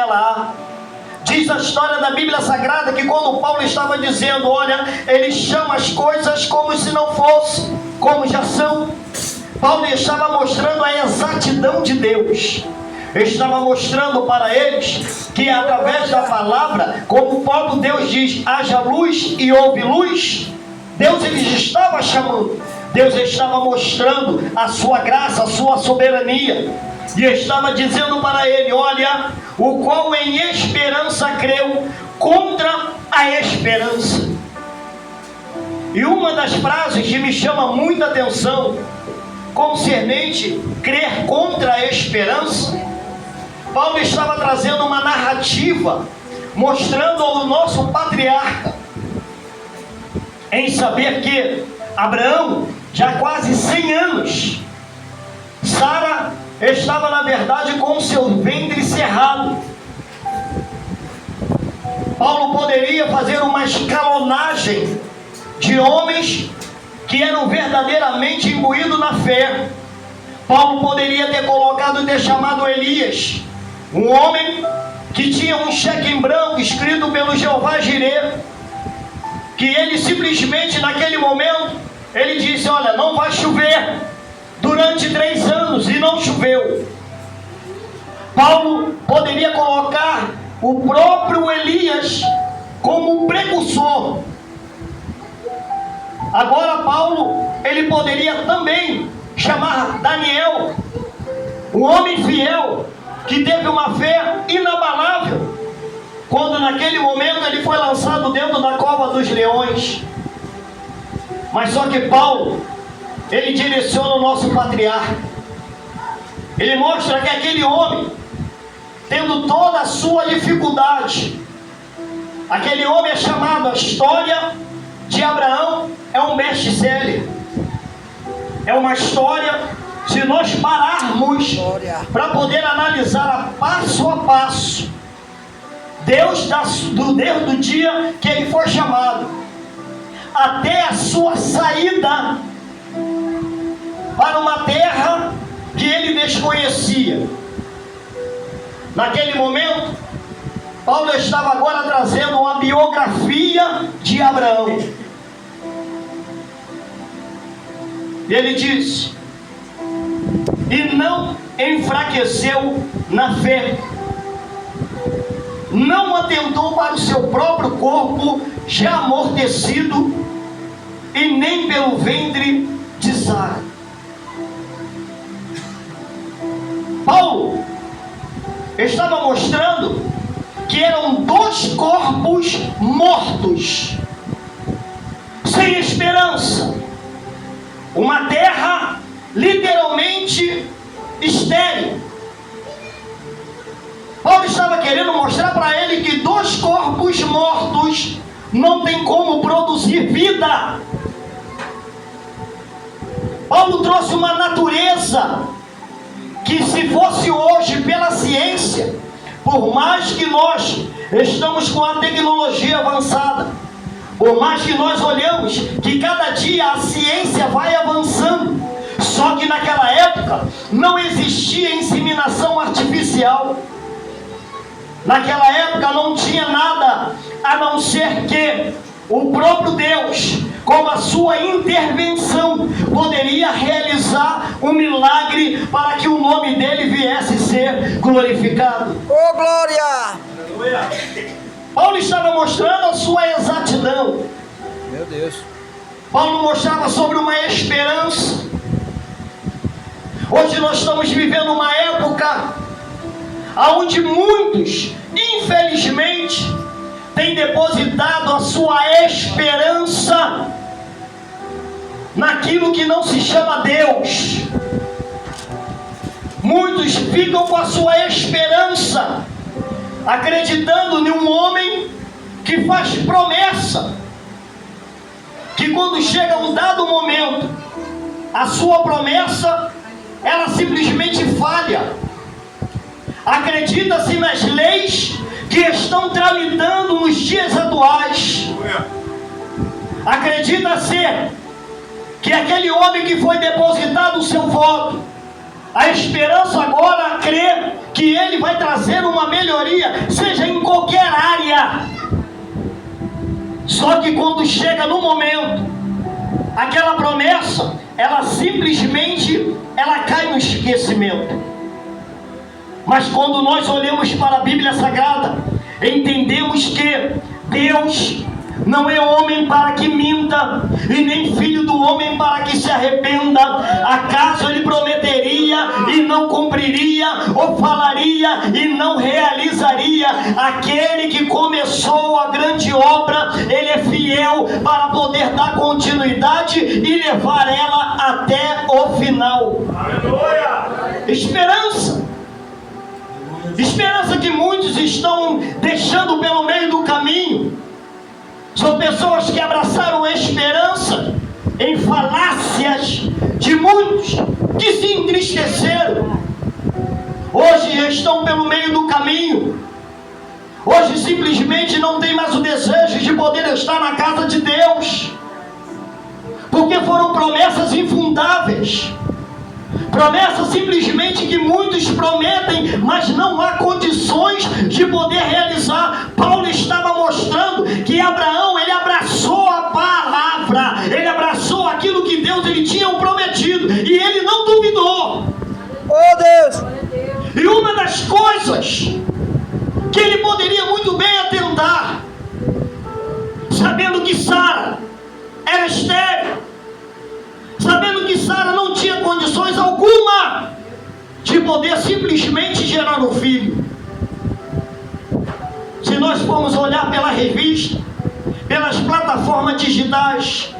nela há. Diz a história da Bíblia Sagrada que quando Paulo estava dizendo, olha, ele chama as coisas como se não fossem, como já são. Paulo estava mostrando a exatidão de Deus. Estava mostrando para eles que através da palavra, como o próprio Deus diz, haja luz e houve luz. Deus ele estava chamando, Deus estava mostrando a sua graça, a sua soberania, e estava dizendo para ele, olha, o qual em esperança creu contra a esperança. E uma das frases que me chama muita atenção, concernente crer contra a esperança, Paulo estava trazendo uma narrativa, mostrando ao nosso patriarca, em saber que Abraão, já quase 100 anos, Sara estava na verdade com o seu ventre cerrado. Paulo poderia fazer uma escalonagem de homens que eram verdadeiramente imbuídos na fé. Paulo poderia ter colocado e ter chamado Elias, um homem que tinha um cheque em branco escrito pelo Jeová Jireh, que ele simplesmente naquele momento, ele disse, olha, não vai chover durante 3 anos, e não choveu. Paulo poderia colocar o próprio Elias como um precursor. Agora Paulo, ele poderia também chamar Daniel, um homem fiel, que teve uma fé inabalável, quando naquele momento ele foi lançado dentro da cova dos leões. Mas só que Paulo, ele direciona o nosso patriarca. Ele mostra que aquele homem, tendo toda a sua dificuldade, aquele homem é chamado, a história de Abraão é um best-seller. É uma história, se nós pararmos para poder analisar a passo, Deus desde o dia que ele foi chamado, até a sua saída para uma terra que ele desconhecia. Naquele momento, Paulo estava agora trazendo uma biografia de Abraão. Ele diz, e não enfraqueceu na fé, não atentou para o seu próprio corpo já amortecido, e nem pelo ventre de Sara. Paulo estava mostrando que eram 2 corpos mortos, sem esperança, uma terra literalmente estéril. Paulo estava querendo mostrar para ele que 2 corpos mortos não tem como produzir vida. Paulo trouxe uma natureza que, se fosse hoje pela ciência, por mais que nós estamos com a tecnologia avançada, por mais que nós olhamos que cada dia a ciência vai avançando, só que naquela época não existia inseminação artificial. Naquela época não tinha nada a não ser que o próprio Deus, com a sua intervenção, poderia realizar um milagre para que o nome dele viesse ser glorificado. Oh, glória! Aleluia! Paulo estava mostrando a sua exatidão. Meu Deus. Paulo mostrava sobre uma esperança. Hoje nós estamos vivendo uma época onde muitos, infelizmente, têm depositado a sua esperança naquilo que não se chama Deus. Muitos ficam com a sua esperança acreditando em um homem que faz promessa, que quando chega um dado momento, a sua promessa, ela simplesmente falha. Acredita-se nas leis que estão tramitando nos dias atuais. Acredita-se que aquele homem que foi depositado o seu voto, A esperança agora crê que Ele vai trazer uma melhoria, seja em qualquer área. Só que quando chega no momento, aquela promessa, ela simplesmente cai no esquecimento. Mas quando nós olhamos para a Bíblia Sagrada, entendemos que Deus não é homem para que minta, e nem filho do homem para que se arrependa. Acaso Ele prometeria e não cumpriria, ou falaria e não realizaria? Aquele que começou a grande obra, Ele é fiel para poder dar continuidade e levar ela até o final. Aleluia! Esperança que muitos estão deixando pelo meio do caminho. São pessoas que abraçaram a esperança em falácias de muitos que se entristeceram. Hoje estão pelo meio do caminho. Hoje simplesmente não tem mais o desejo de poder estar na casa de Deus, porque foram promessas infundáveis. Promessas simplesmente que muitos prometem, mas não há condições de poder realizar. Paulo estava mostrando que Abraão, ele abraçou a palavra, ele abraçou aquilo que Deus ele tinha prometido, e ele não duvidou. Oh Deus! E uma das coisas que ele poderia muito bem atentar, sabendo que Sara era estéril, sabendo que Sara não tinha condições alguma de poder simplesmente gerar um filho. Se nós formos olhar pela revista, pelas plataformas digitais,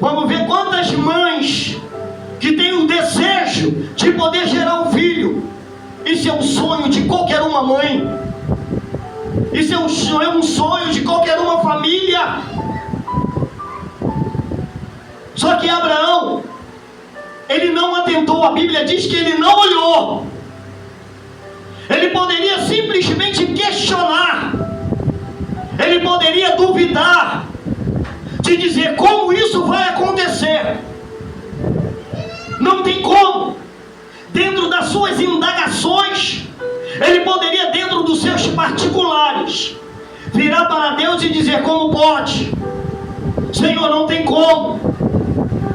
vamos ver quantas mães que têm o desejo de poder gerar um filho. Isso é um sonho de qualquer uma mãe. Isso é um sonho de qualquer uma família. Só que Abraão, ele não atentou. A Bíblia diz que ele não olhou. Ele poderia simplesmente questionar. Ele poderia duvidar, de dizer como isso vai acontecer. Não tem como. Dentro das suas indagações, ele poderia, dentro dos seus particulares, virar para Deus e dizer: como pode? Senhor, não tem como.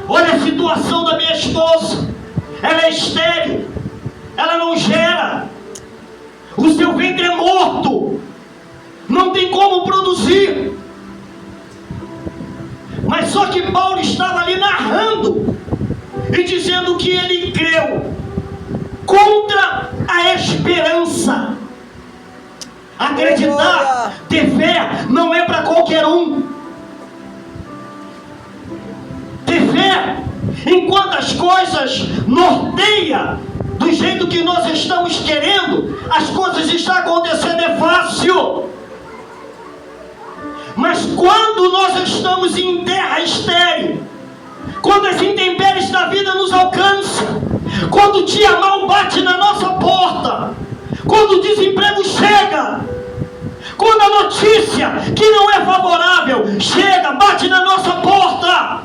Olha a situação da minha esposa, ela é estéril, ela não gera, o seu ventre é morto, não tem como produzir. Mas só que Paulo estava ali narrando e dizendo que ele creu contra a esperança. Acreditar, ter fé, não é para qualquer um. Ter fé, enquanto as coisas norteiam do jeito que nós estamos querendo, as coisas estão acontecendo, é fácil. Mas quando nós estamos em terra estéril, quando as intempéries da vida nos alcançam, quando o dia mal bate na nossa porta, quando o desemprego chega, quando a notícia que não é favorável chega, bate na nossa porta,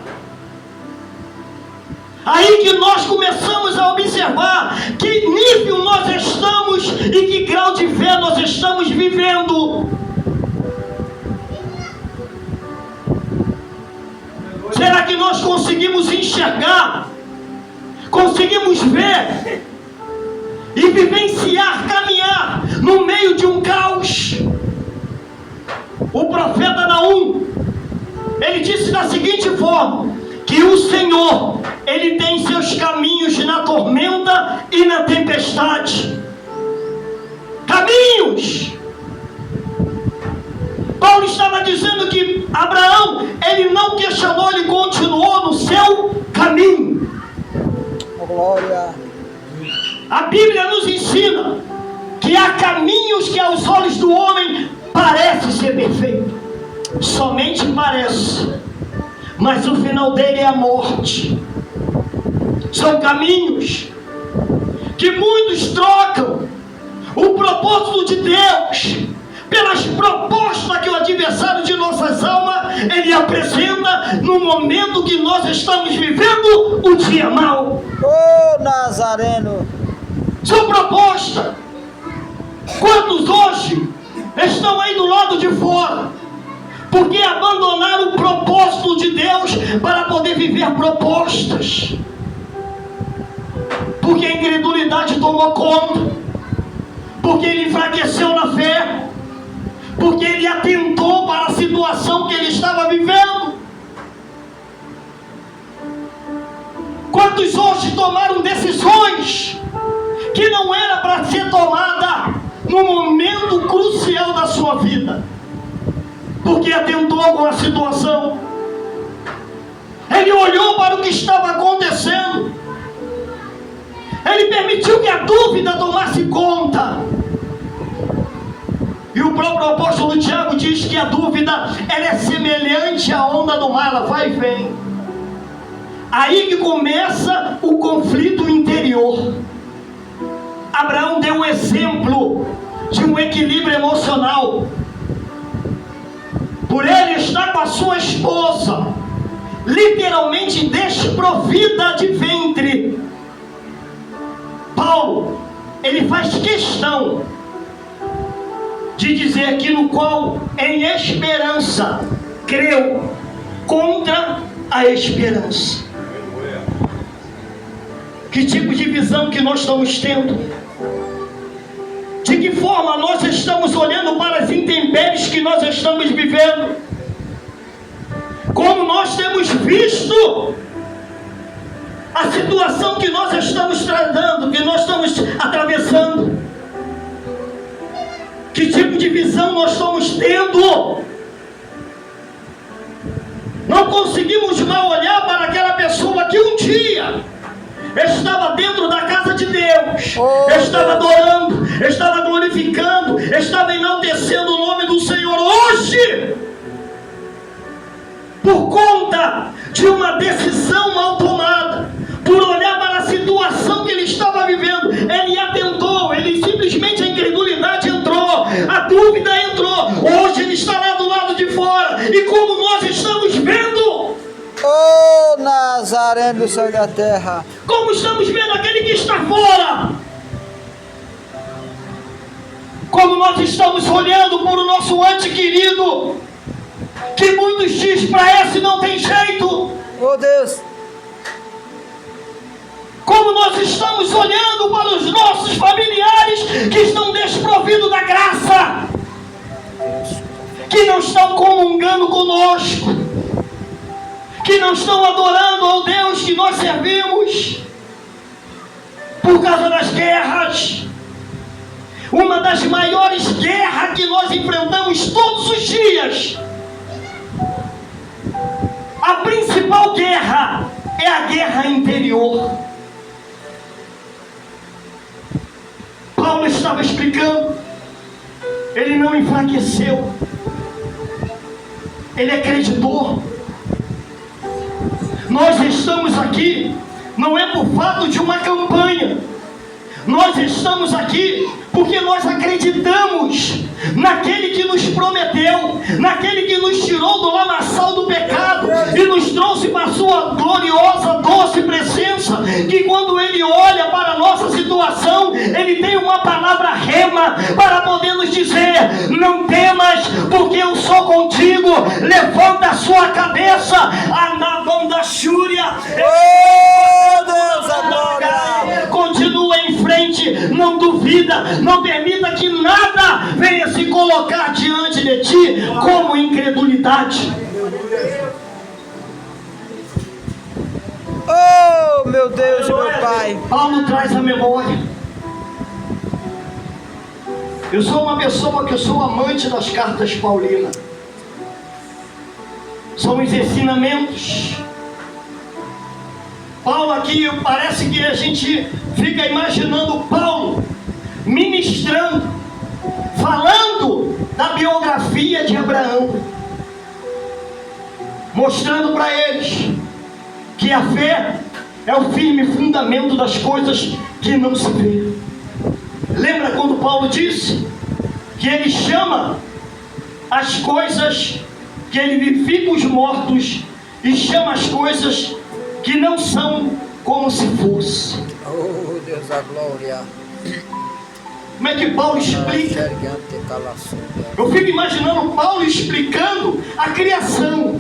aí que nós começamos a observar que nível nós estamos e que grau de fé nós estamos vivendo. Será que nós conseguimos enxergar, conseguimos ver e vivenciar, caminhar no meio de um caos? O profeta Naum, ele disse da seguinte forma: que o Senhor, ele tem seus caminhos na tormenta e na tempestade. Caminhos! Paulo estava dizendo que Abraão, ele não questionou, ele continuou no seu caminho. Glória. A Bíblia nos ensina que há caminhos que aos olhos do homem parece ser perfeito, somente parece, mas o final dele é a morte. São caminhos que muitos trocam o propósito de Deus pelas propostas que o adversário de nossas almas ele apresenta no momento que nós estamos vivendo o dia mau. Ô Nazareno. São propostas. Quantos hoje estão aí do lado de fora porque abandonaram o propósito de Deus para poder viver propostas? Porque a incredulidade tomou conta, porque ele enfraqueceu na fé, porque ele atentou para a situação que ele estava vivendo. Quantos hoje tomaram decisões que não era para ser tomada no momento crucial da sua vida, porque atentou com a situação, ele olhou para o que estava acontecendo, ele permitiu que a dúvida tomasse conta. E o próprio apóstolo Tiago diz que a dúvida ela é semelhante à onda do mar, ela vai e vem. Aí que começa o conflito interior. Abraão deu um exemplo de um equilíbrio emocional. Por ele estar com a sua esposa literalmente desprovida de ventre, Paulo, ele faz questão de dizer que no qual em esperança creu contra a esperança. Que tipo de visão que nós estamos tendo? De que forma nós estamos olhando para as intempéries que nós estamos vivendo? Como nós temos visto a situação que nós estamos tratando, que nós estamos atravessando? Que tipo de visão nós estamos tendo? Não conseguimos mal olhar para aquela pessoa que um dia estava dentro da casa de Deus, estava adorando, estava glorificando, estava enaltecendo o nome do Senhor. Hoje, por conta de uma decisão mal tomada, por olhar para a situação que ele estava vivendo, ele atentou, ele simplesmente, a incredulidade entrou, a dúvida entrou. Hoje ele está lá do lado de fora, e como nós estamos vendo, Ô Nazareno do céu e da terra, como estamos vendo aquele que está fora, como nós estamos olhando para o nosso ente querido, que muitos dizem para esse não tem jeito. ô Deus, Como nós estamos olhando para os nossos familiares que estão desprovidos da graça, que não estão comungando conosco, que não estão adorando ao Deus que nós servimos, por causa das guerras. Uma das maiores guerras que nós enfrentamos todos os dias, a principal guerra é a guerra interior. Paulo estava explicando, ele não enfraqueceu, ele acreditou. Nós estamos aqui, não é por fato de uma campanha, nós estamos aqui porque nós acreditamos naquele que nos prometeu, naquele que nos tirou do lamaçal do pecado e nos trouxe para a sua gloriosa, doce presença, que quando ele olha para a nossa situação, ele tem uma palavra rema para poder nos dizer: não temas, porque eu sou contigo, levanta a sua cabeça, anabanda xúria, ô Deus, a glória, continua em frente, não duvida, não permita que nada venha se colocar diante de ti como incredulidade. ô meu Deus e meu Pai, Paulo traz a memória. Eu sou uma pessoa que eu sou amante das cartas paulinas. São os ensinamentos. Paulo aqui, parece que a gente fica imaginando Paulo ministrando, falando da biografia de Abraão, mostrando para eles que a fé é o firme fundamento das coisas que não se vê. Lembra quando Paulo disse que ele chama as coisas, que ele vivifica os mortos e chama as coisas que não são como se fosse. Oh, Deus da glória. Como é que Paulo explica? Eu fico imaginando Paulo explicando a criação.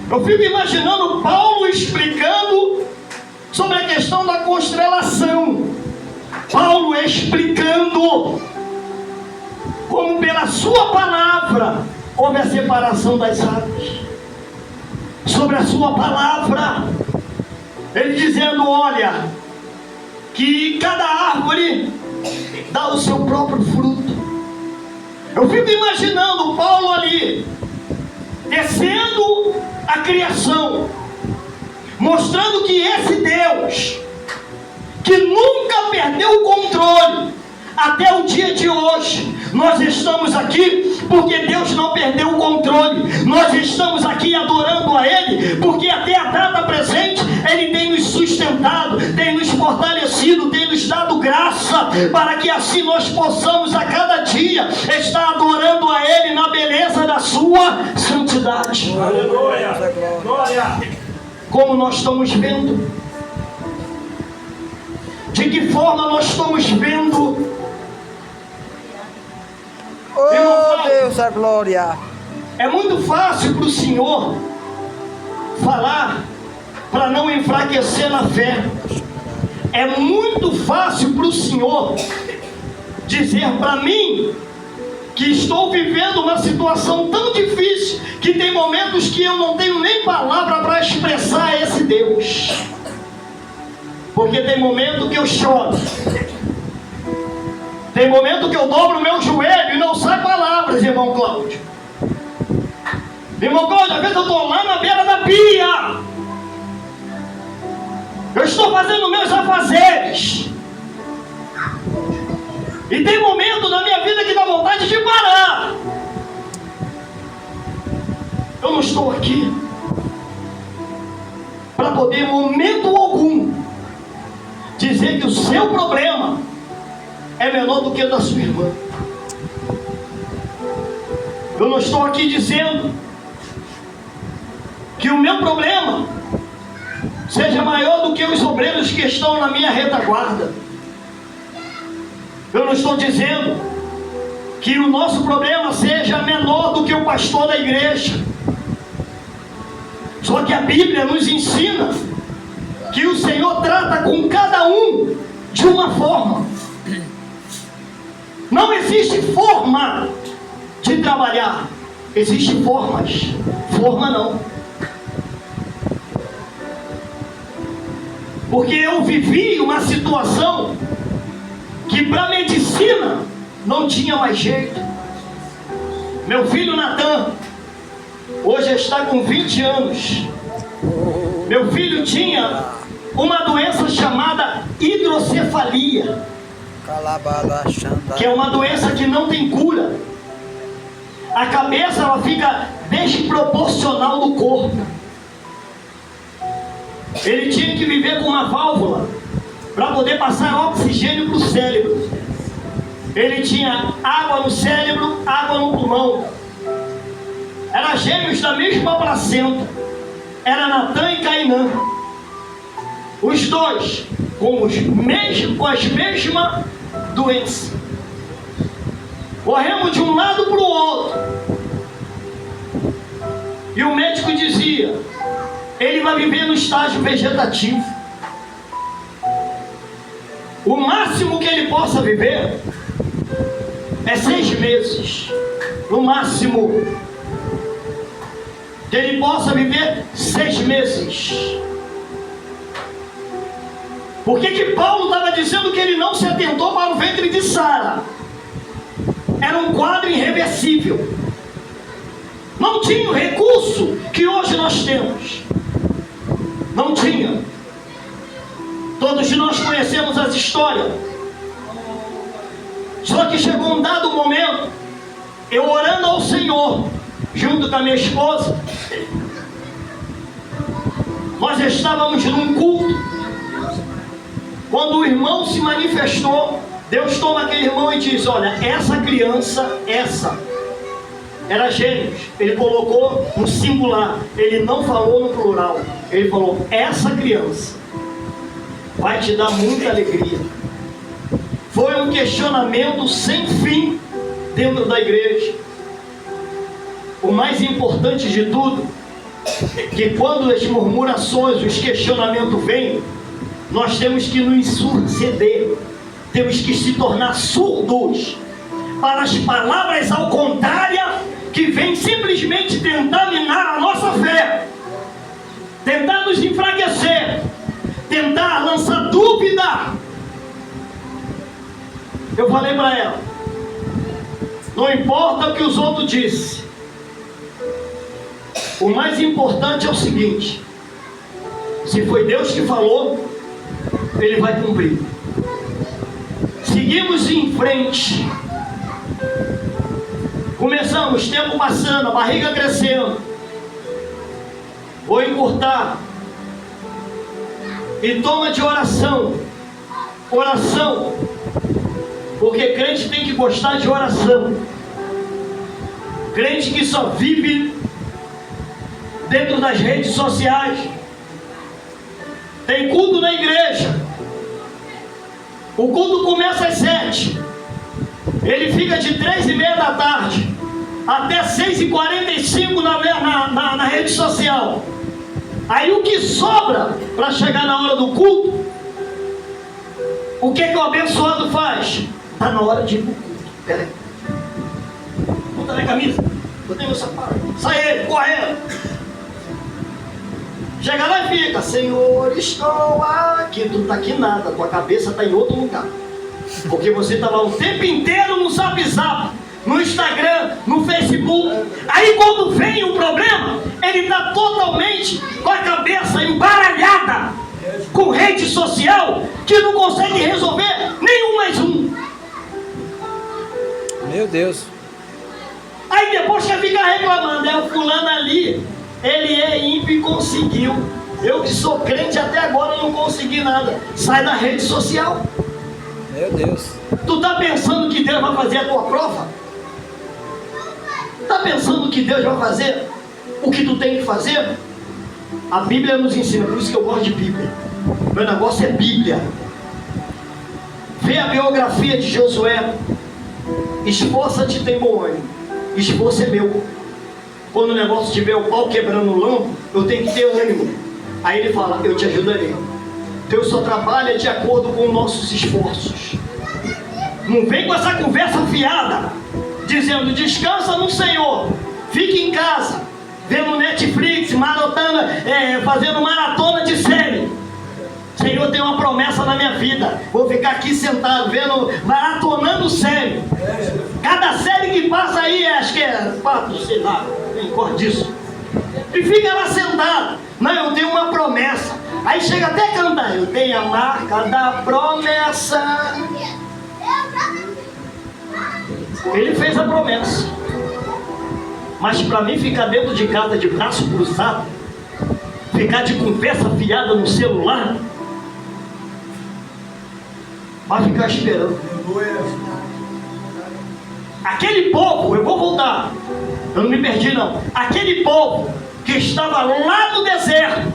Eu fico imaginando Paulo explicando sobre a questão da constelação. Paulo explicando como pela sua palavra houve a separação das águas. Sobre a sua palavra, ele dizendo, olha, que cada árvore dá o seu próprio fruto. Eu fico imaginando Paulo ali, descendo a criação, mostrando que esse Deus, que nunca perdeu o controle, até o dia de hoje, nós estamos aqui porque Deus não perdeu o controle. Nós estamos aqui adorando a Ele, porque até a data presente Ele tem nos sustentado, tem nos fortalecido, tem nos dado graça, para que assim nós possamos a cada dia estar adorando a Ele na beleza da sua santidade. Aleluia! Glória! Como nós estamos vendo? De que forma nós estamos vendo? Oh, Deus da glória. É muito fácil para o Senhor falar para não enfraquecer na fé. É muito fácil para o Senhor dizer para mim que estou vivendo uma situação tão difícil que tem momentos que eu não tenho nem palavra para expressar esse Deus. Porque tem momento que eu choro. Tem momento que eu dobro o meu joelho e não sai palavras, irmão Cláudio. Irmão Cláudio, às vezes eu estou lá na beira da pia. Eu estou fazendo meus afazeres. E tem momento na minha vida que dá vontade de parar. Eu não estou aqui para poder, em momento algum, dizer que o seu problema é menor do que o da sua irmã. Eu não estou aqui dizendo que o meu problema seja maior do que os obreiros que estão na minha retaguarda. Eu não estou dizendo que o nosso problema seja menor do que o pastor da igreja. Só que a Bíblia nos ensina que o Senhor trata com cada um de uma forma. Não existe forma de trabalhar, existem formas. Forma não. Porque eu vivi uma situação que para medicina não tinha mais jeito. Meu filho Natan hoje está com 20 anos. Meu filho tinha uma doença chamada hidrocefalia, que é uma doença que não tem cura. A cabeça ela fica desproporcional do corpo. Ele tinha que viver com uma válvula para poder passar oxigênio para o cérebro. Ele tinha água no cérebro, água no pulmão. Era gêmeos da mesma placenta. Era Natan e Cainã. Os dois com as mesmas doenças. Corremos de um lado para o outro. E o médico dizia: ele vai viver no estágio vegetativo. O máximo que ele possa viver é 6 meses. No máximo que ele possa viver 6 meses. Por que Paulo estava dizendo que ele não se atentou para o ventre de Sara? Era um quadro irreversível. Não tinha o recurso que hoje nós temos. Não tinha. Todos nós conhecemos as histórias. Só que chegou um dado momento, eu orando ao Senhor, junto com a minha esposa, nós estávamos num culto, quando o irmão se manifestou Deus toma aquele irmão e diz: olha, essa criança, era gêmeos. Ele colocou no singular, ele não falou no plural. Ele falou: essa criança vai te dar muita alegria. Foi um questionamento sem fim dentro da igreja. O mais importante de tudo, que quando as murmurações, os questionamentos vêm, nós temos que nos suceder, temos que se tornar surdos para as palavras ao contrário, que vêm simplesmente tentar minar a nossa fé, tentar nos enfraquecer, tentar lançar dúvida. Eu falei para ela: não importa o que os outros dizem, o mais importante é o seguinte: se foi Deus que falou, Ele vai cumprir. Seguimos em frente. Começamos, tempo passando, a barriga crescendo. Vou encurtar. E toma de oração. Oração. Porque crente tem que gostar de oração. Crente que só vive dentro das redes sociais. Tem culto na igreja. O culto começa às 7. Ele fica de 3:30 da tarde até 6:45 na rede social. Aí o que sobra para chegar na hora do culto, o que o abençoado faz? Está na hora de ir para o culto. Peraí. Bota minha camisa. Botei meu sapato. Sai ele, correndo. Chega lá e fica: Senhor, estou aqui. Tu não está aqui nada, tua cabeça está em outro lugar. Porque você está lá o tempo inteiro no Zap Zap, no Instagram, no Facebook. Aí quando vem o problema, ele está totalmente com a cabeça embaralhada com rede social, que não consegue resolver nenhum mais um. Meu Deus. Aí depois quer ficar reclamando: é o fulano ali, ele é ímpio e conseguiu. Eu que sou crente até agora não consegui nada. Sai da rede social. Meu Deus. Tu tá pensando que Deus vai fazer a tua prova? Tá pensando que Deus vai fazer o que tu tem que fazer? A Bíblia nos ensina, por isso que eu gosto de Bíblia. Meu negócio é Bíblia. Vê a biografia de Josué. Esforça-te, tem bom ânimo. Esforço é meu. Quando o negócio tiver o pau quebrando o lambo, eu tenho que ter ânimo. Aí ele fala: eu te ajudarei. Deus só trabalha de acordo com nossos esforços. Não vem com essa conversa fiada, dizendo: descansa no Senhor, fique em casa, vendo Netflix, fazendo maratona de série. Senhor, tem uma promessa na minha vida. Vou ficar aqui sentado, maratonando série. Cada série que passa aí, acho que é 4, sei lá, nem cor disso. E fica lá sentado. Não, eu tenho uma promessa. Aí chega até a cantar: eu tenho a marca da promessa. Ele fez a promessa. Mas para mim ficar dentro de casa de braço cruzado, ficar de conversa fiada no celular, vai ficar esperando. Aquele povo, eu vou voltar, eu não me perdi não. Aquele povo que estava lá no deserto,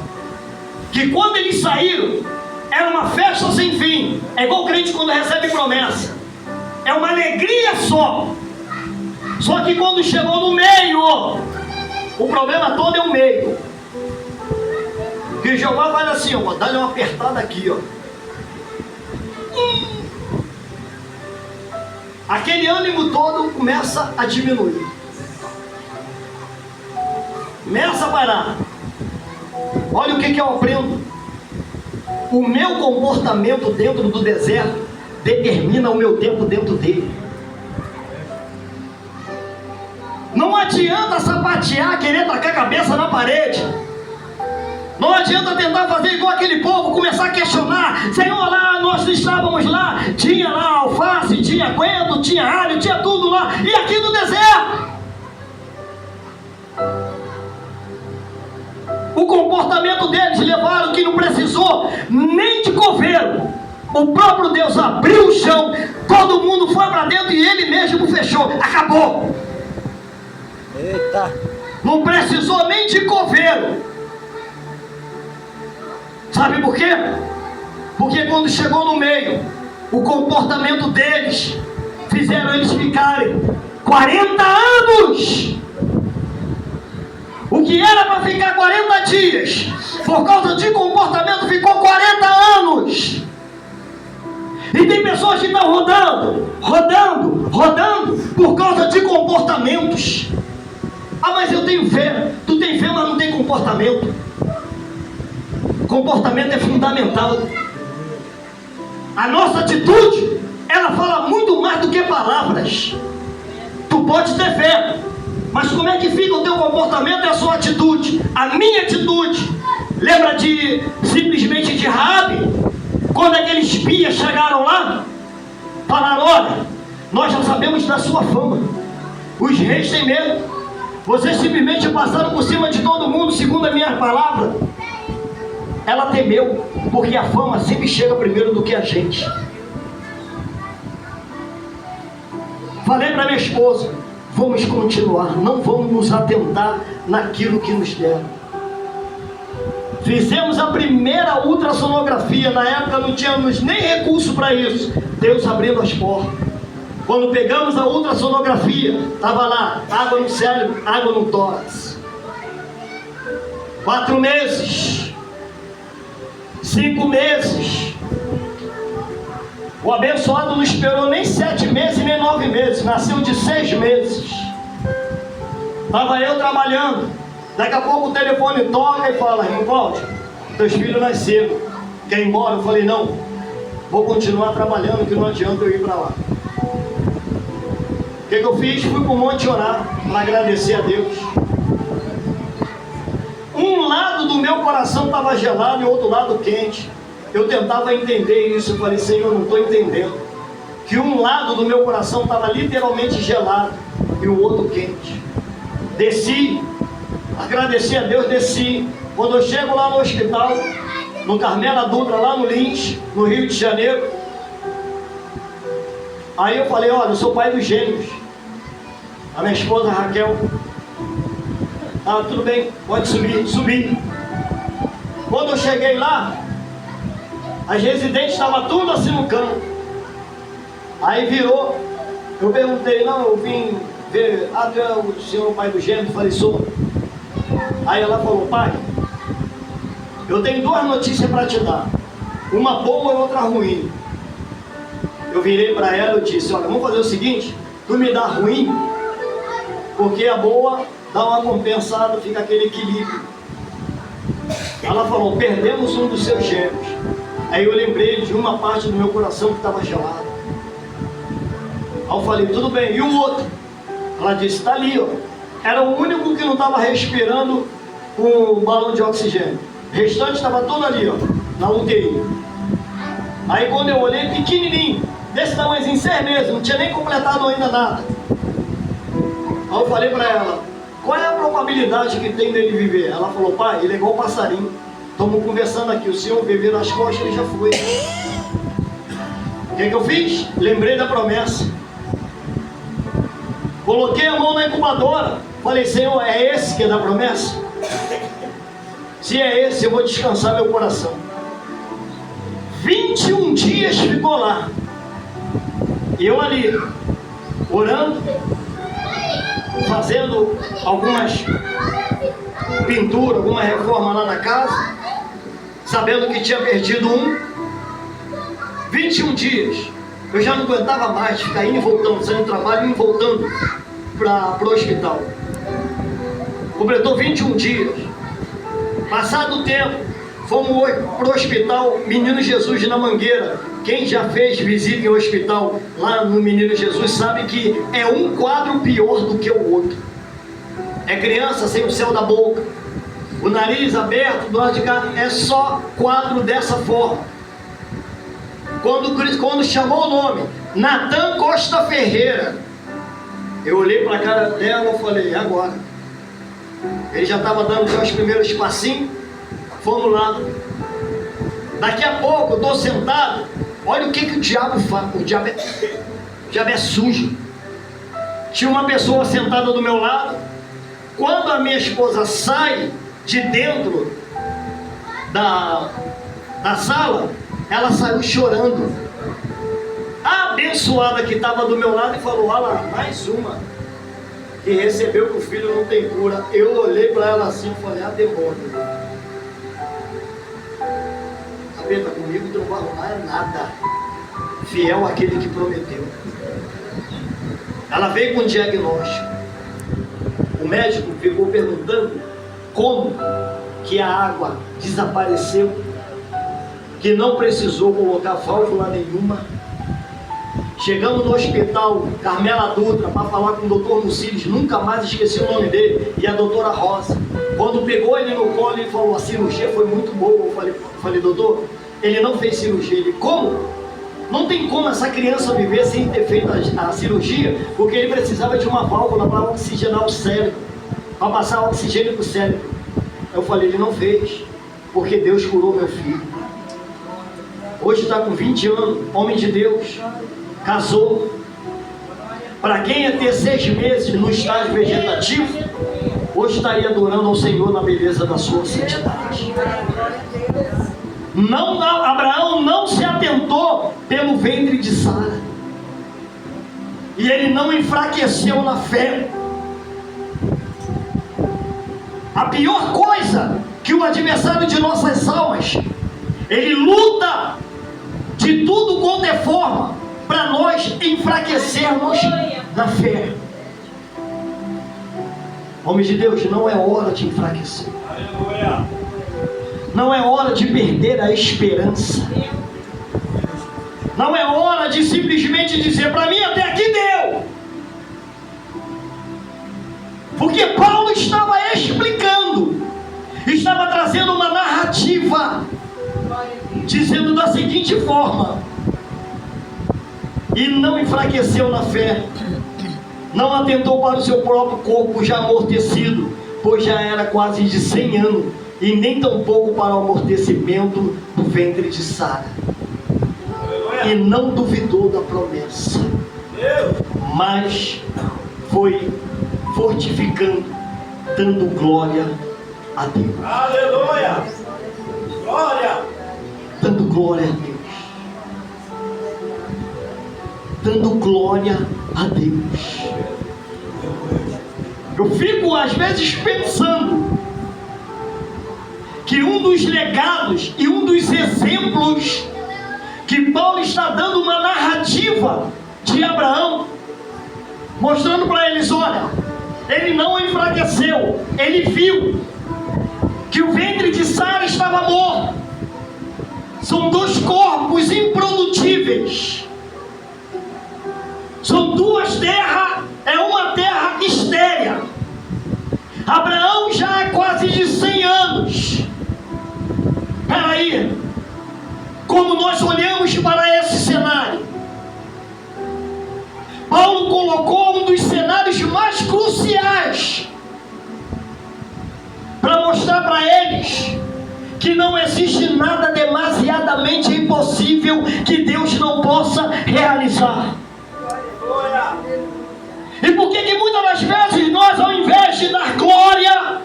que quando eles saíram, era uma festa sem fim. É igual o crente quando recebe promessa, é uma alegria só. Só que quando chegou no meio, o problema todo é o meio. Que Jeová vai assim, ó, dá-lhe uma apertada aqui, ó. Aquele ânimo todo começa a diminuir. Começa a parar. Olha o que eu aprendo. O meu comportamento dentro do deserto determina o meu tempo dentro dele. Não adianta sapatear, querer tacar a cabeça na parede. Não adianta tentar fazer igual aquele povo, começar a questionar. Senhor, lá nós estávamos lá, tinha lá alface, tinha coentro, tinha alho, tinha tudo lá. E aqui no deserto, o comportamento deles levaram que não precisou nem de coveiro O próprio Deus abriu o chão, todo mundo foi para dentro e ele mesmo fechou. Acabou. Eita. Não precisou nem de coveiro. Sabe por quê? Porque quando chegou no meio, o comportamento deles fizeram eles ficarem 40 anos. O que era para ficar 40 dias, por causa de comportamento, ficou 40 anos. E tem pessoas que estão rodando por causa de comportamentos. Ah, mas eu tenho fé. Tu tem fé, mas não tem comportamento. Comportamento é fundamental. A nossa atitude, ela fala muito mais do que palavras. Tu pode ter fé, mas como é que fica o teu comportamento e a sua atitude? A minha atitude. Lembra simplesmente de Raabe? Quando aqueles espias chegaram lá, falaram: olha, nós já sabemos da sua fama. Os reis têm medo. Vocês simplesmente passaram por cima de todo mundo, segundo a minha palavra. Ela temeu, porque a fama sempre chega primeiro do que a gente. Falei para minha esposa: vamos continuar, não vamos nos atentar naquilo que nos deram. Fizemos a primeira ultrassonografia, na época não tínhamos nem recurso para isso. Deus abrindo as portas. Quando pegamos a ultrassonografia, estava lá, água no cérebro, água no tórax. 4 meses, 5 meses. O abençoado não esperou nem 7 meses, nem 9 meses, nasceu de 6 meses. Estava eu trabalhando, daqui a pouco o telefone toca e fala: irmão Cláudio, teus filhos nasceram, quer ir embora? Eu falei: não, vou continuar trabalhando, que não adianta eu ir para lá. O que eu fiz? Fui para o monte orar, para agradecer a Deus. Um lado do meu coração estava gelado e o outro lado quente. Eu tentava entender isso, eu falei: Senhor, não estou entendendo. Que um lado do meu coração estava literalmente gelado e o outro quente. Desci, agradeci a Deus, desci. Quando eu chego lá no hospital, no Carmela Dutra, lá no Lins, no Rio de Janeiro, aí eu falei: olha, eu sou pai dos gêmeos. A minha esposa Raquel: ah, tudo bem, pode subir. Subi. Quando eu cheguei lá, as residentes estavam tudo assim no canto. Aí virou, eu perguntei: não, eu vim ver, tu é o senhor pai do gêmeo? Eu falei: sou. Aí ela falou: pai, eu tenho 2 notícias para te dar, uma boa e outra ruim. Eu virei para ela e disse: olha, vamos fazer o seguinte, tu me dá ruim, porque a boa dá uma compensada, fica aquele equilíbrio. Ela falou: perdemos um dos seus gêmeos. Aí eu lembrei de uma parte do meu coração que estava gelada. Aí eu falei: tudo bem, e o outro? Ela disse: está ali, ó. Era o único que não estava respirando com o balão de oxigênio. O restante estava todo ali, ó, na UTI. Aí quando eu olhei, pequenininho, desse tamanhozinho, 6 meses, não tinha nem completado ainda nada. Aí eu falei para ela: qual é a probabilidade que tem dele viver? Ela falou: pai, ele é igual passarinho. Estamos conversando aqui, o senhor viver nas costas, ele já foi. O que eu fiz? Lembrei da promessa. Coloquei a mão na incubadora. Falei: Senhor, é esse que é da promessa? Se é esse, eu vou descansar meu coração. 21 dias ficou lá. Eu ali, orando, fazendo algumas pinturas, alguma reforma lá na casa, sabendo que tinha perdido um. 21 dias. Eu já não aguentava mais ficar indo e voltando, saindo do trabalho, indo e voltando para o hospital. Completou 21 dias. Passado o tempo, fomos para o hospital Menino Jesus na Mangueira. Quem já fez visita em hospital lá no Menino Jesus sabe que é um quadro pior do que o outro. É criança sem o céu da boca, o nariz aberto, do lado de cá, é só quadro dessa forma. Quando chamou o nome, Natan Costa Ferreira, eu olhei para a cara dela e falei: agora. Ele já estava dando os primeiros passinhos, fomos lá. Daqui a pouco eu estou sentado, Olha o que o diabo faz. O diabo é sujo. Tinha uma pessoa sentada do meu lado. Quando a minha esposa sai de dentro da sala, ela saiu chorando. A abençoada que estava do meu lado e falou: olha lá, mais uma que recebeu que o filho não tem cura. Eu olhei para ela assim e falei: demônio. Capeta, comigo tu não vai arrumar nada. Fiel àquele que prometeu. Ela veio com um diagnóstico. O médico ficou perguntando como que a água desapareceu, que não precisou colocar válvula nenhuma. Chegamos no hospital Carmela Dutra para falar com o doutor Muciles, nunca mais esqueci o nome dele, e a doutora Rosa. Quando pegou ele no colo, ele falou: a cirurgia foi muito boa. Eu falei: doutor, ele não fez cirurgia. Ele: como? Não tem como essa criança viver sem ter feito a cirurgia, porque ele precisava de uma válvula para oxigenar o cérebro, para passar oxigênio para o cérebro. Eu falei: ele não fez, porque Deus curou meu filho. Hoje está com 20 anos, homem de Deus, casou. Para quem ia ter 6 meses no estágio vegetativo, hoje estaria adorando ao Senhor na beleza da sua santidade. Abraão não se atentou pelo ventre de Sara, e ele não enfraqueceu na fé. A pior coisa que o adversário de nossas almas, ele luta de tudo quanto é forma para nós enfraquecermos na fé. Homem de Deus, não é hora de enfraquecer. Não é hora de perder a esperança. Não é hora de simplesmente dizer: para mim até aqui deu. Porque Paulo estava explicando, estava trazendo uma narrativa, dizendo da seguinte forma: e não enfraqueceu na fé, não atentou para o seu próprio corpo já amortecido, pois já era quase de 100 anos, e nem tampouco para o amortecimento do ventre de Sara. E não duvidou da promessa, mas foi fortificando, dando glória a Deus. Aleluia! Glória! Dando glória a Deus. Dando glória a Deus. Eu fico às vezes pensando que um dos legados e um dos exemplos que Paulo está dando uma narrativa de Abraão, mostrando para eles: olha, ele não enfraqueceu, ele viu que o ventre de Sara estava morto. São 2 corpos improdutíveis, são 2 terras, é uma terra estéril. Abraão já é quase de 100 anos. Peraí, como nós olhamos para esse cenário? Paulo colocou um dos cenários mais cruciais para mostrar para eles que não existe nada demasiadamente impossível que Deus não possa realizar. E por que muitas das vezes nós, ao invés de dar glória,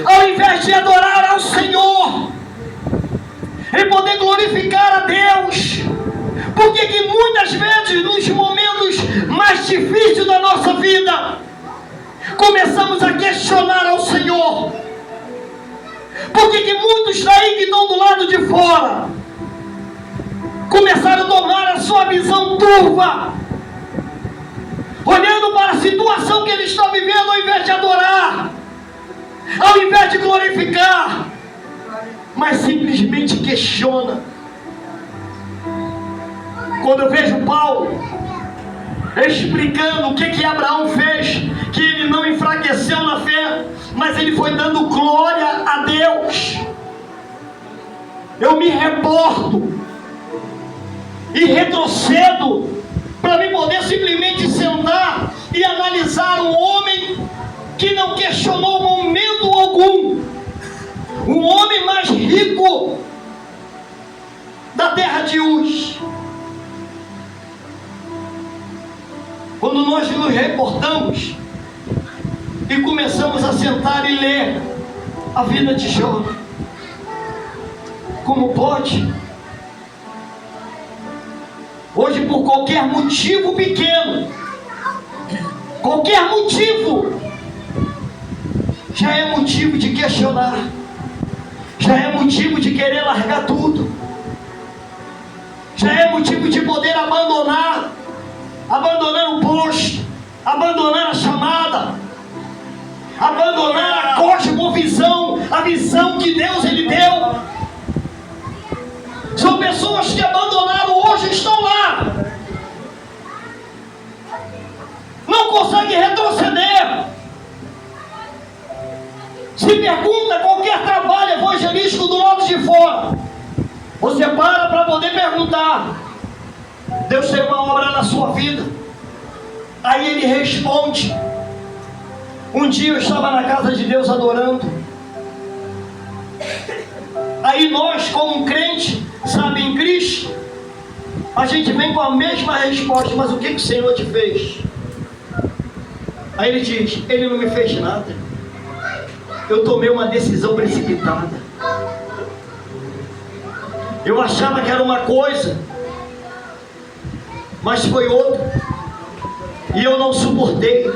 ao invés de adorar ao Senhor e poder glorificar a Deus, por que muitas vezes nos momentos mais difíceis da nossa vida começamos a questionar ao Senhor? Por que muitos daí que estão do lado de fora começaram a tomar a sua visão turva, olhando para a situação que ele está vivendo, ao invés de adorar, ao invés de glorificar, mas simplesmente questiona? Quando eu vejo Paulo explicando o que Abraão fez, que ele não enfraqueceu na fé, mas ele foi dando glória a Deus, eu me reporto e retrocedo para me poder simplesmente sentar e analisar um homem que não questionou momento algum, o homem mais rico da terra de Uz. Quando nós nos reportamos e começamos a sentar e ler a vida de Jó, como pode? Hoje, por qualquer motivo pequeno, qualquer motivo, já é motivo de questionar, já é motivo de querer largar tudo, já é motivo de poder abandonar o posto, abandonar a chamada, abandonar a cosmovisão, a visão que Deus ele deu. São pessoas que abandonaram, hoje estão lá, não conseguem retroceder. Se pergunta qualquer trabalho evangelístico do lado de fora, você para poder perguntar: Deus tem uma obra na sua vida? Aí ele responde. Um dia eu estava na casa de Deus adorando. Aí nós, como crente, sabe, em Cristo, a gente vem com a mesma resposta: mas o que o Senhor te fez? Aí ele diz: Ele não me fez nada. Eu tomei uma decisão precipitada. Eu achava que era uma coisa, mas foi outra, e eu não suportei.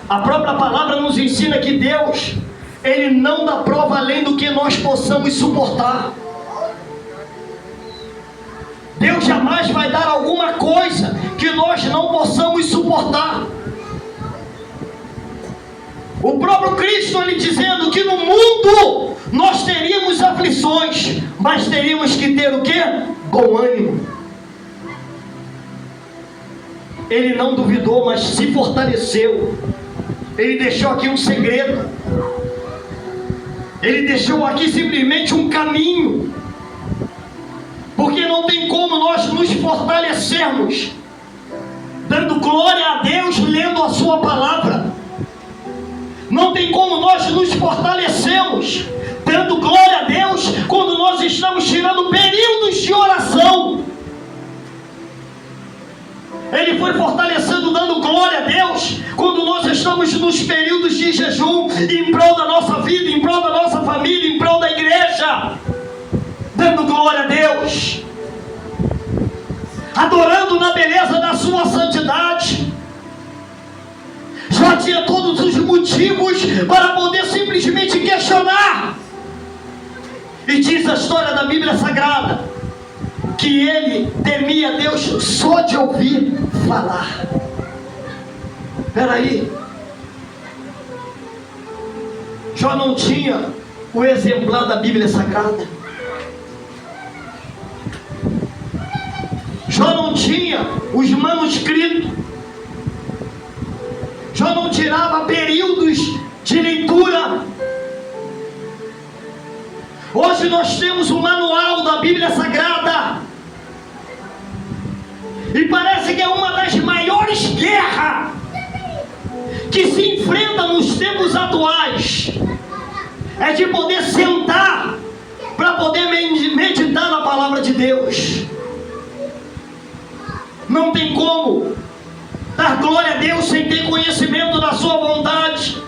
A própria palavra nos ensina que Deus, Ele não dá prova além do que nós possamos suportar. Deus jamais vai dar alguma coisa que nós não possamos suportar. O próprio Cristo, Ele dizendo que no mundo nós teríamos aflições, mas teríamos que ter o quê? Bom ânimo. Ele não duvidou, mas se fortaleceu. Ele deixou aqui um segredo. Ele deixou aqui simplesmente um caminho. Porque não tem como nós nos fortalecermos dando glória a Deus, lendo a sua palavra. Não tem como nós nos fortalecermos dando glória a Deus quando nós estamos tirando períodos de oração. Ele foi fortalecendo, dando glória a Deus quando nós estamos nos períodos de jejum, em prol da nossa vida, em prol da nossa família, em prol da igreja, dando glória a Deus, adorando na beleza da sua santidade. Já tinha todos os motivos para poder simplesmente questionar. E diz a história da Bíblia Sagrada que ele temia Deus só de ouvir falar. Espera aí, Jó não tinha o exemplar da Bíblia Sagrada. Jó não tinha os manuscritos. Jó não tirava períodos de leitura. Hoje nós temos o manual da Bíblia Sagrada, e parece que é uma das maiores guerras que se enfrenta nos tempos atuais, é de poder sentar para poder meditar na palavra de Deus. Não tem como dar glória a Deus sem ter conhecimento da sua vontade.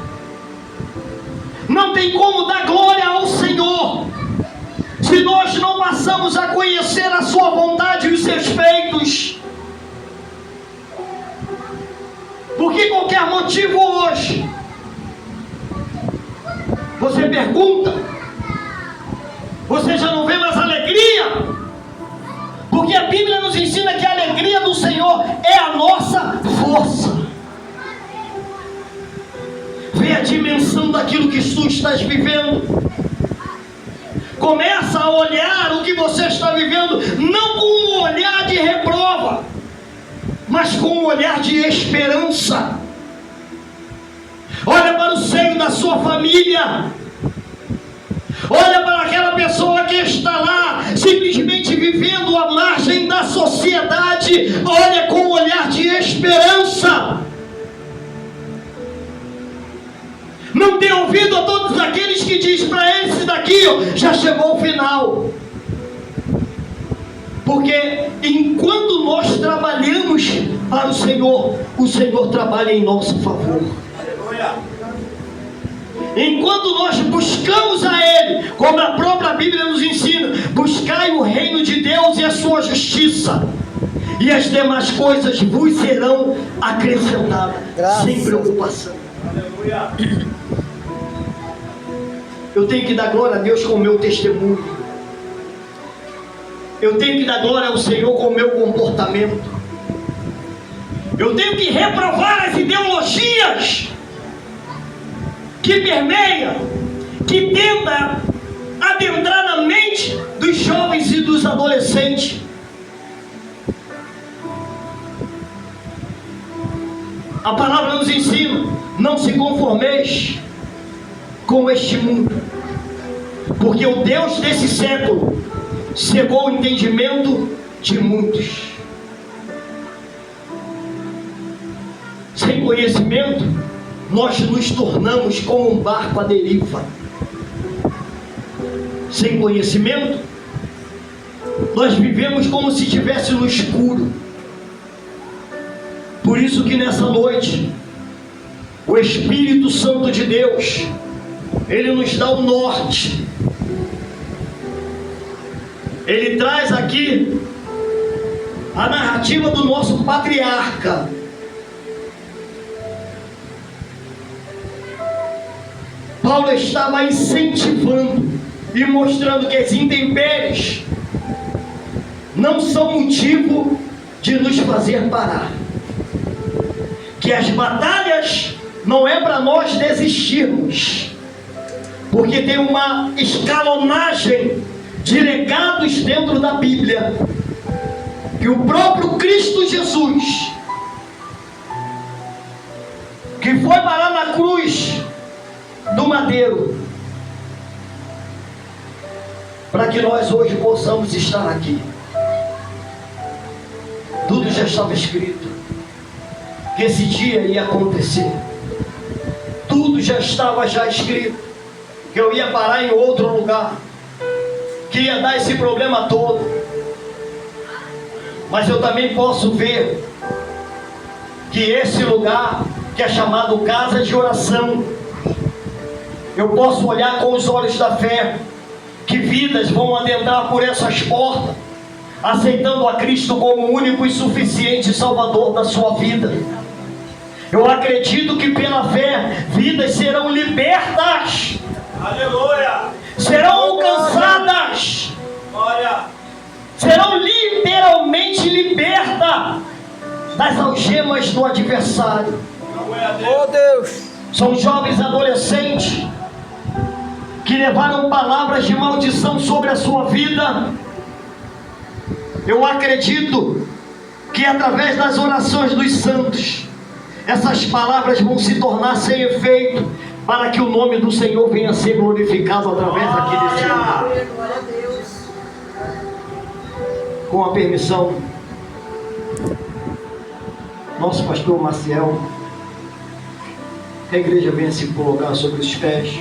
Não tem como dar glória ao Senhor se nós não passamos a conhecer a sua vontade e os seus feitos. Porque qualquer motivo hoje, você pergunta, você já não vê mais alegria? Porque a Bíblia nos ensina que a alegria do Senhor é a nossa força. Vê a dimensão daquilo que tu estás vivendo. Começa a olhar o que você está vivendo, não com um olhar de reprova, mas com um olhar de esperança. Olha para o seio da sua família. Olha para aquela pessoa que está lá, simplesmente vivendo à margem da sociedade. Olha com um olhar de esperança. Não tem ouvido a todos aqueles que dizem para esse daqui: já chegou o final. Porque enquanto nós trabalhamos para o Senhor trabalha em nosso favor. Aleluia. Enquanto nós buscamos a Ele, como a própria Bíblia nos ensina, buscai o reino de Deus e a sua justiça, e as demais coisas vos serão acrescentadas, sem preocupação. Aleluia. Eu tenho que dar glória a Deus com o meu testemunho. Eu tenho que dar glória ao Senhor com o meu comportamento. Eu tenho que reprovar as ideologias que permeiam, que tentam adentrar na mente dos jovens e dos adolescentes. A palavra nos ensina: não se conformeis com este mundo, porque o Deus desse século cegou o entendimento de muitos. Sem conhecimento, nós nos tornamos como um barco à deriva. Sem conhecimento, nós vivemos como se estivesse no escuro. Por isso que nessa noite, o Espírito Santo de Deus, Ele nos dá o norte. Ele traz aqui a narrativa do nosso patriarca. Paulo estava incentivando e mostrando que as intempéries não são motivo de nos fazer parar. Que as batalhas não é para nós desistirmos, porque tem uma escalonagem de legados dentro da Bíblia, que o próprio Cristo Jesus, que foi parar na cruz do madeiro, para que nós hoje possamos estar aqui. Tudo já estava escrito, que esse dia ia acontecer. Tudo já estava escrito, que eu ia parar em outro lugar, que ia dar esse problema todo. Mas eu também posso ver que esse lugar, que é chamado casa de oração, eu posso olhar com os olhos da fé, que vidas vão adentrar por essas portas, aceitando a Cristo como o único e suficiente Salvador da sua vida. Eu acredito que pela fé, vidas serão libertas. Aleluia. Serão alcançadas. Glória. Serão literalmente libertas das algemas do adversário. Glória a Deus. Oh Deus! São jovens adolescentes que levaram palavras de maldição sobre a sua vida. Eu acredito que através das orações dos santos, essas palavras vão se tornar sem efeito, para que o nome do Senhor venha a ser glorificado através daqui desse lugar. Glória a Deus. Com a permissão, nosso pastor Maciel, que a igreja venha se colocar sobre os pés.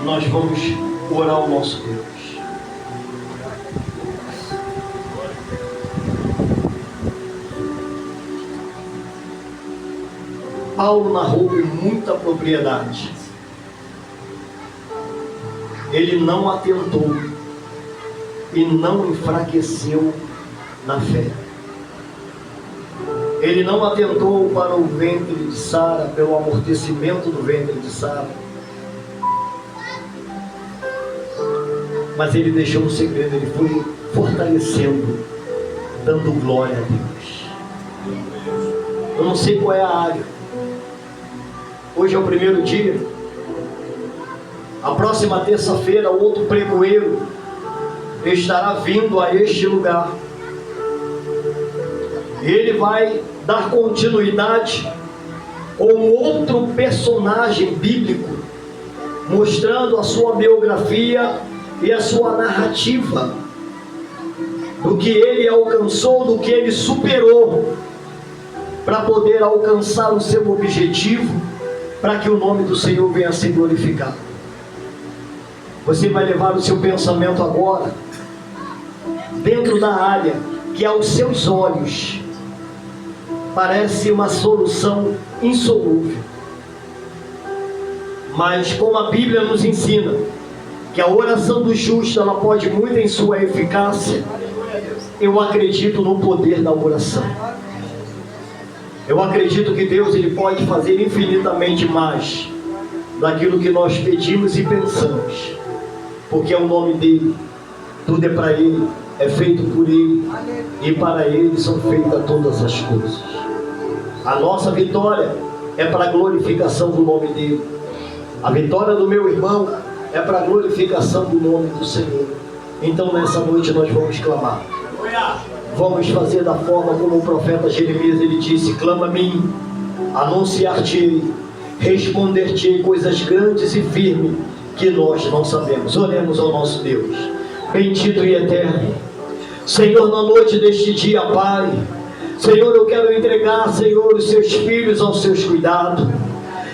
Nós vamos orar ao nosso Deus. Paulo narrou com muita propriedade. Ele não atentou e não enfraqueceu na fé. Ele não atentou para o ventre de Sara, pelo amortecimento do ventre de Sara, mas ele deixou um segredo. Ele foi fortalecendo, dando glória a Deus. Eu não sei qual é a área. Hoje é o primeiro dia. A próxima terça-feira, outro pregoeiro estará vindo a este lugar. Ele vai dar continuidade com outro personagem bíblico, mostrando a sua biografia e a sua narrativa, do que ele alcançou, do que ele superou, para poder alcançar o seu objetivo, para que o nome do Senhor venha a ser glorificado. Você vai levar o seu pensamento agora dentro da área que aos seus olhos parece uma solução insolúvel. Mas como a Bíblia nos ensina que a oração do justo ela pode muito em sua eficácia, eu acredito no poder da oração. Eu acredito que Deus ele pode fazer infinitamente mais daquilo que nós pedimos e pensamos, porque é o nome dele, tudo é para ele, é feito por ele, e para ele são feitas todas as coisas. A nossa vitória é para a glorificação do nome dele. A vitória do meu irmão é para a glorificação do nome do Senhor. Então nessa noite nós vamos clamar. Vamos fazer da forma como o profeta Jeremias ele disse: clama a mim, anunciar-te-ei, responder-te-ei coisas grandes e firmes que nós não sabemos. Oremos ao nosso Deus, bendito e eterno. Senhor, na noite deste dia, Pai, Senhor, eu quero entregar, Senhor, os seus filhos aos seus cuidados.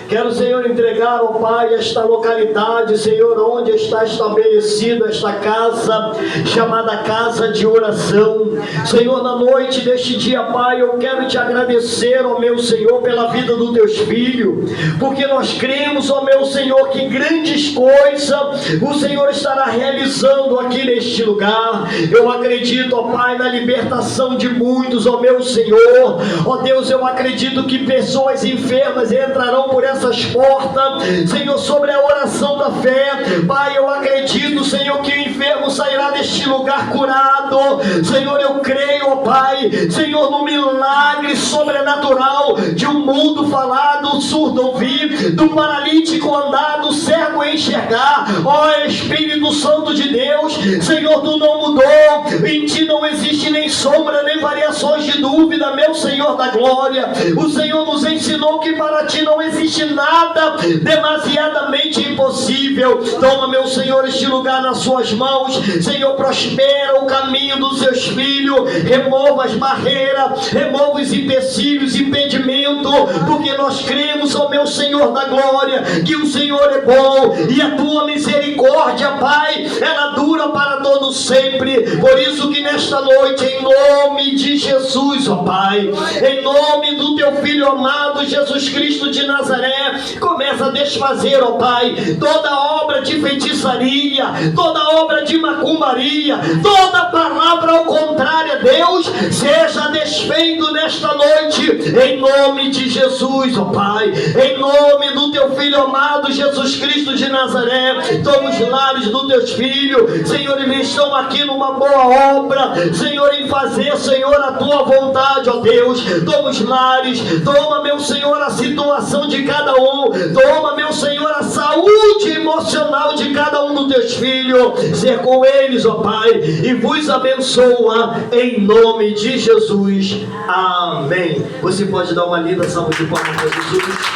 Quero, Senhor, entregar, ó Pai, esta localidade, Senhor, onde está estabelecida esta casa, chamada casa de oração. Senhor, na noite deste dia, Pai, eu quero te agradecer, ó meu Senhor, pela vida dos teus filhos, porque nós cremos, ó meu Senhor, que grandes coisas o Senhor estará realizando aqui neste lugar. Eu acredito, ó Pai, na libertação de muitos, ó meu Senhor. Ó Deus, eu acredito que pessoas enfermas entrarão por essas portas, Senhor, sobre a oração da fé. Pai, eu acredito, Senhor, que o enfermo sairá deste lugar curado. Senhor, eu creio, ó Pai, Senhor, no milagre sobrenatural de um mundo falado, surdo ouvir, do paralítico andar, do cego enxergar. Ó Espírito Santo de Deus, Senhor, tu não mudou, em ti não existe nem sombra, nem variações de dúvida, meu Senhor da glória. O Senhor nos ensinou que para ti não existe nada demasiadamente impossível. Toma, meu Senhor, este lugar nas suas mãos. Senhor, prospera o caminho dos seus filhos, remova as barreiras, remova os empecilhos, impedimentos, porque nós cremos, ó meu Senhor da glória, que o Senhor é bom e a tua misericórdia, Pai, ela dura para todo sempre. Por isso que nesta noite, em nome de Jesus, ó Pai, em nome do teu Filho amado Jesus Cristo de Nazaré, começa a desfazer, ó Pai, toda obra de feitiçaria, toda obra de macumbaria, toda palavra ao contrário, Deus, seja desfeito nesta noite, em nome de Jesus, ó Pai, em nome do teu Filho amado Jesus Cristo de Nazaré. Toma os lares dos teus filhos, Senhor, eles estão aqui numa boa obra, Senhor, em fazer, Senhor, a tua vontade, ó Deus. Toma os lares, toma, meu Senhor, a situação de cada um, toma, meu Senhor, a saúde emocional de cada um dos teus filhos, ser com eles, ó Pai, e vos abençoa em nome de Jesus, amém. Você pode dar uma linda salva de palmas para Jesus.